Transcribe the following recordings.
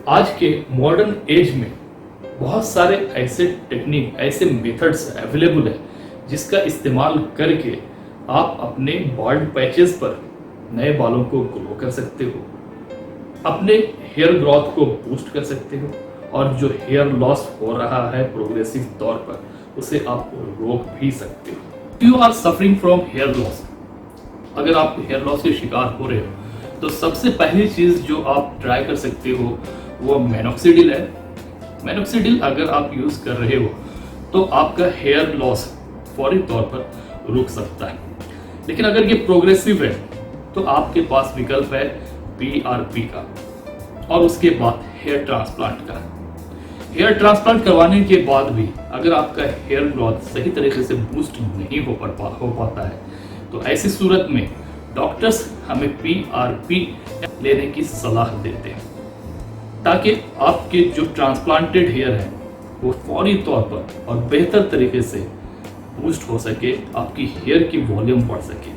आज के modern age में बहुत सारे ऐसे टेक्निक, ऐसे मेथड्स अवेलेबल है जिसका इस्तेमाल करके आप अपने बॉल्ड पैचेस पर नए बालों को ग्रो कर सकते हो, अपने हेयर ग्रोथ को बूस्ट कर सकते हो और जो हेयर लॉस हो रहा है प्रोग्रेसिव तौर पर उसे आप रोक भी सकते हो। You are suffering from hair loss, अगर आप हेयर लॉस के शिकार हो रहे हो तो सबसे पहली चीज जो आप ट्राई कर सकते हो वो मिनोक्सिडिल है। मिनोक्सिडिल अगर आप यूज कर रहे हो तो आपका हेयर लॉस फौरी तौर पर रुक सकता है। लेकिन अगर ये प्रोग्रेसिव है तो आपके पास विकल्प है PRP का और उसके बाद हेयर ट्रांसप्लांट का। हेयर ट्रांसप्लांट करवाने के बाद भी अगर आपका हेयर ग्रोथ सही तरीके से बूस्ट नहीं हो पाता है तो ऐसी सूरत में डॉक्टर्स हमें PRP लेने की सलाह देते हैं ताकि आपके जो ट्रांसप्लांटेड हेयर है वो फौरी तौर पर और बेहतर तरीके से बूस्ट हो सके, आपकी हेयर की वॉल्यूम बढ़ सके।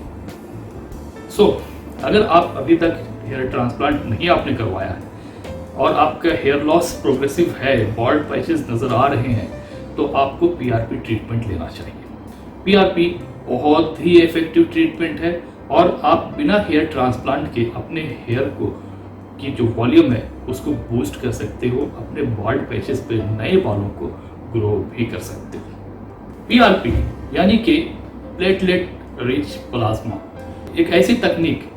अगर आप अभी तक हेयर ट्रांसप्लांट नहीं आपने करवाया है और आपका हेयर लॉस प्रोग्रेसिव है, बॉल्ड पैचेस नजर आ रहे हैं, तो आपको PRP ट्रीटमेंट लेना चाहिए। PRP बहुत ही इफेक्टिव ट्रीटमेंट है और आप बिना हेयर ट्रांसप्लांट के अपने हेयर को की जो वॉल्यूम है उसको बूस्ट कर सकते हो, अपने बॉल्ड पैचेस पे नए बालों को ग्रो भी कर सकते हो। PRP यानी कि प्लेटलेट रिच प्लाज्मा एक ऐसी तकनीक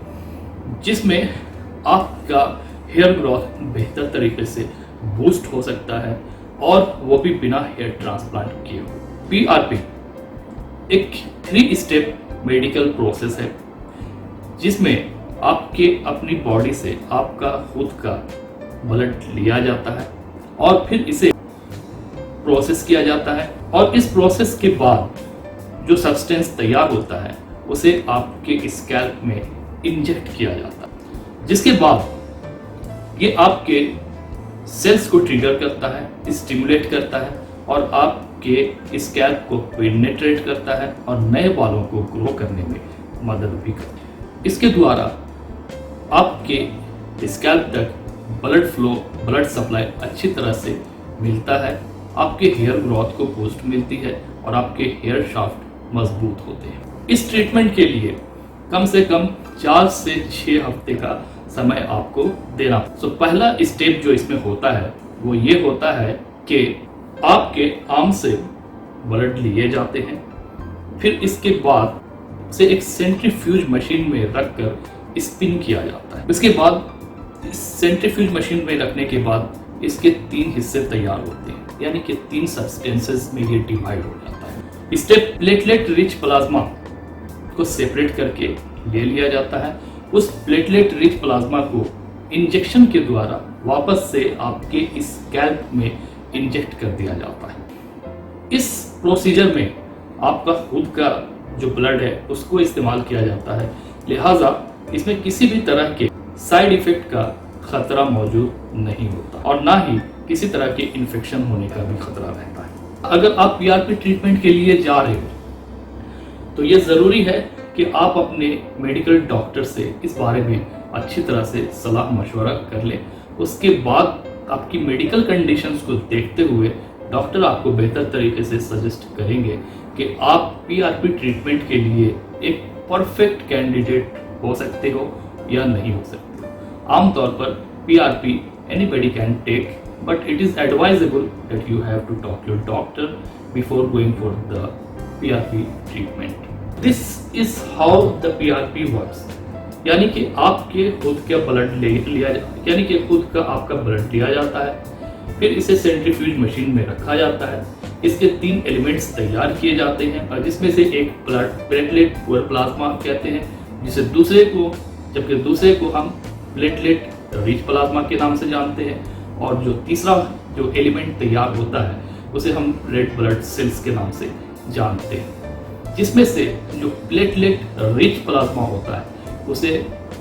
जिसमें आपका हेयर ग्रोथ बेहतर तरीके से बूस्ट हो सकता है और वो भी बिना हेयर ट्रांसप्लांट किए हो। PRP एक 3 स्टेप मेडिकल प्रोसेस है जिसमें आपके अपनी बॉडी से आपका खुद का ब्लड लिया जाता है और फिर इसे प्रोसेस किया जाता है और इस प्रोसेस के बाद जो सब्सटेंस तैयार होता है उसे आपके स्कैल्प में इंजेक्ट किया जाता है, जिसके बाद ये आपके सेल्स को ट्रिगर करता है, स्टिमुलेट करता है और आपके स्कैल्प को पेनिट्रेट करता है और नए बालों को ग्रो करने में मदद भी करता है। इसके द्वारा आपके स्कैल्प तक ब्लड फ्लो, ब्लड सप्लाई अच्छी तरह से मिलता है, आपके हेयर ग्रोथ को बूस्ट मिलती है और आपके हेयर शाफ्ट मजबूत होते हैं। इस ट्रीटमेंट के लिए कम से कम 4 से 6 हफ्ते का समय आपको देना। पहला स्टेप जो इसमें होता है वो ये होता है कि आपके आर्म से ब्लड लिए जाते हैं, फिर इसके बाद से एक सेंट्रीफ्यूज मशीन में रखकर स्पिन किया जाता है। इसके बाद इस सेंट्रीफ्यूज मशीन में रखने के बाद इसके 3 हिस्से तैयार होते हैं, यानी कि 3 सब्सटेंसेस में ये डिवाइड हो जाता है। स्टेप प्लेटलेट रिच प्लाज्मा को सेपरेट करके ले लिया जाता है। उस प्लेटलेट रिच प्लाज्मा को इंजेक्शन के द्वारा वापस से आपके स्कैल्प में इंजेक्ट कर दिया जाता है। इस प्रोसीजर में आपका खुद का जो ब्लड है उसको इस्तेमाल किया जाता है, लिहाजा इसमें किसी भी तरह के साइड इफेक्ट का खतरा मौजूद नहीं होता और ना ही किसी तरह के इन्फेक्शन होने का भी खतरा रहता है। अगर आप PRP ट्रीटमेंट के लिए जा रहे हो तो ये जरूरी है कि आप अपने मेडिकल डॉक्टर से इस बारे में अच्छी तरह से सलाह मशवरा कर लें। उसके बाद आपकी मेडिकल कंडीशंस को देखते हुए डॉक्टर आपको बेहतर तरीके से सजेस्ट करेंगे कि आप PRP ट्रीटमेंट के लिए एक परफेक्ट कैंडिडेट हो सकते हो या नहीं हो सकते हो। आमतौर पर PRP anybody can take, but it is advisable that you have to talk to your doctor before going for the PRP treatment. This is how the PRP works. यानी कि आपके खुद का ब्लड यानी कि खुद का आपका ब्लड लिया जाता है, फिर इसे सेंट्रीफ्यूज मशीन में रखा जाता है। इसके 3 एलिमेंट्स तैयार किए जाते हैं और जिसमें से एक प्लेटलेट प्लाज्मा कहते हैं, जबकि दूसरे को हम प्लेटलेट रिच प्लाज्मा के नाम से जानते हैं और जो तीसरा जो एलिमेंट तैयार होता है उसे हम रेड ब्लड सेल्स के नाम से जानते हैं। जिसमें से जो प्लेटलेट रिच प्लाज्मा होता है उसे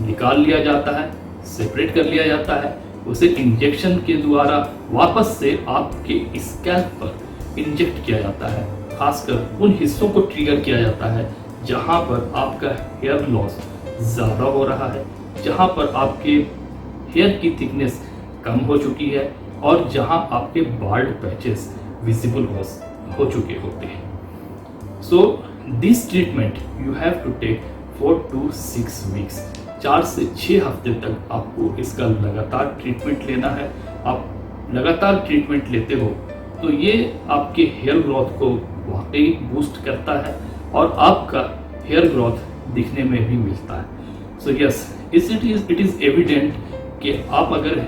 निकाल लिया जाता है, सेपरेट कर लिया जाता है, उसे इंजेक्शन के द्वारा वापस से आपके स्कैल्प पर इंजेक्ट किया जाता है। खासकर उन हिस्सों को ट्रिगर किया जाता है जहां पर आपका हेयर लॉस ज़्यादा हो रहा है, जहां पर आपके हेयर की थिकनेस कम हो चुकी है और जहां आपके बाल्ड पैचेस विजिबल हो चुके होते हैं। So this treatment you have to take 4 to 6 weeks, 4 से 6 हफ्ते तक आपको इसका लगातार ट्रीटमेंट लेना है। आप लगातार ट्रीटमेंट लेते हो तो ये आपके हेयर ग्रोथ को वाकई बूस्ट करता है और आपका हेयर ग्रोथ दिखने में भी मिलता है। So yes, it is evident कि आप अगर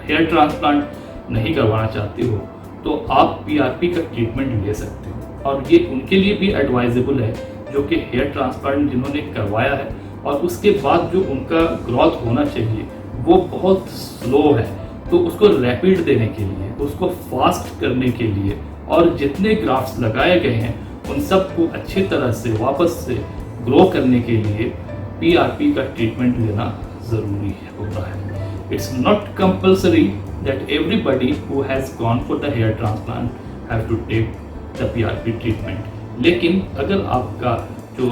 हेयर ट्रांसप्लांट नहीं करवाना चाहते हो तो आप पीआरपी का ट्रीटमेंट ले सकते हो, और ये उनके लिए भी एडवाइजेबल है जो कि हेयर ट्रांसप्लांट जिन्होंने करवाया है और उसके बाद जो उनका ग्रोथ होना चाहिए वो बहुत स्लो है, तो उसको रैपिड देने के लिए, उसको फास्ट करने के लिए और जितने ग्राफ्ट्स लगाए गए हैं उन सबको अच्छी तरह से वापस से ग्रो करने के लिए पीआरपी का ट्रीटमेंट लेना ज़रूरी होता है। It's not compulsory that everybody who has gone for the hair transplant have to take the PRP treatment. लेकिन अगर आपका जो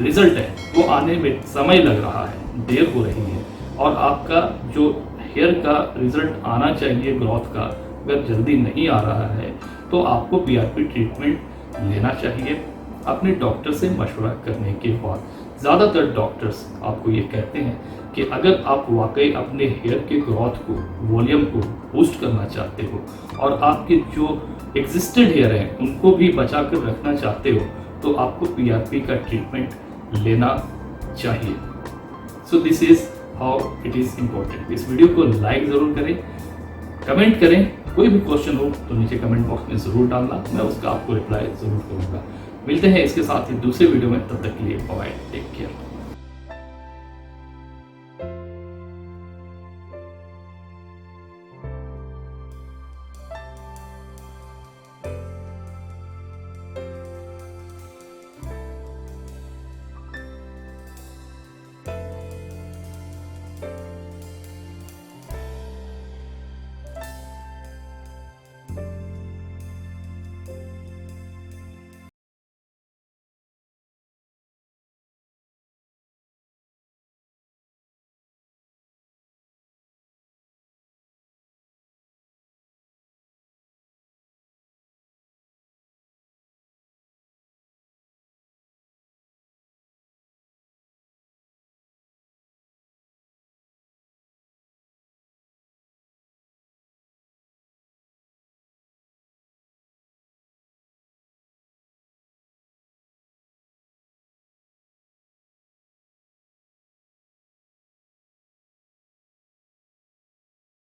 रिजल्ट है वो आने में समय लग रहा है, देर हो रही है, और आपका जो हेयर का रिजल्ट आना चाहिए ग्रोथ का अगर जल्दी नहीं आ रहा है तो आपको पीआरपी ट्रीटमेंट लेना चाहिए अपने डॉक्टर से मशवरा करने के बाद। ज़्यादातर डॉक्टर्स आपको ये कहते हैं कि अगर आप वाकई अपने हेयर के ग्रोथ को, वॉल्यूम को बूस्ट करना चाहते हो और आपके जो एग्जिस्टेड हेयर हैं उनको भी बचा कर रखना चाहते हो तो आपको पीआरपी का ट्रीटमेंट लेना चाहिए। So this is how it is important. इस वीडियो को लाइक ज़रूर करें, कमेंट करें, कोई भी क्वेश्चन हो तो नीचे कमेंट बॉक्स में ज़रूर डालना, मैं उसका आपको रिप्लाई ज़रूर करूँगा। मिलते हैं इसके साथ ही दूसरे वीडियो में, तब तक के लिए बाय, टेक केयर।